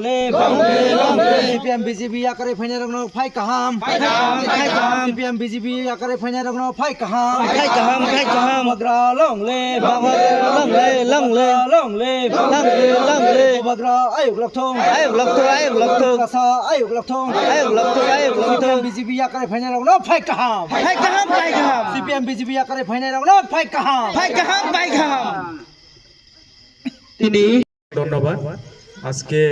CPM BJP akare phainya rogno phai kaham CPM BJP akare phainya rogno phai kaham bagra long le bagra ayuk lokthong kasa ayuk lokthong CPM BJP akare phainya rogno phai kaham CPM BJP akare phainya rogno phai kaham তিনি ধন্যবাদ। আজকে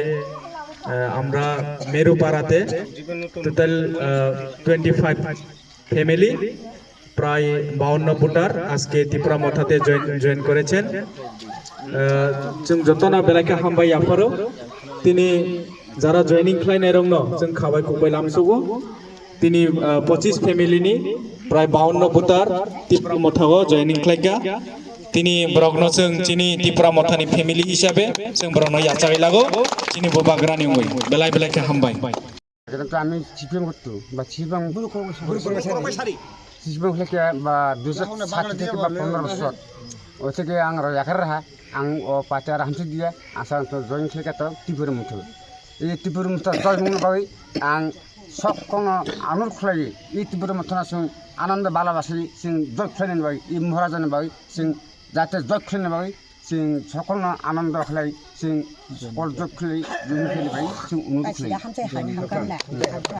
আমরা মেরুপাড়াতে total 25 family প্রায় 52 voter আজকে Tripura মথাতে join করেছেন। जों जतना बेलाके हामबाय आफारो তিনি যারা জয়েনিং খালাयनाय रंनो जों खाबाय खुबाय लामसुगो তিনি 25 ফ্যামিলিনি প্রায় 52 ভোটার ত্রিপুরা মথাও জয়েনিং খাलायगा তিনি ব্রগ্ন जों চিনি ত্রিপুরা মথানি ফ্যামিলি হিসাবে जों ব্রগ্ন याचागै लागो চিনি बबाग्रानि उंगै बेलाय बेलाके हामबाय। কিন্তু আমি সিপিএম করতো বা সিপিএম থেকে বা 2007 থেকে বা 15 বছর ওই থেকে আং রাখার রাহা আং ও পাচার হামসি দিয়া আসাম জয়েন খেলাতো ত্রিপুরা মতো এই ত্রিপুরা মতো জয় মঙ্গল বাই আং সব কোনো আনুর খুলাই এই ত্রিপুরা মতো जों आनंद बालाबासि जों जय खुलायनाय बाय এই মহারাজাनि बाय जों जाहाथे जय खुलायनाय बाय जों সকলनो आनंद खालाय जों সকল जय खुलाय जों खेलिबाय जों उन्नति खालाय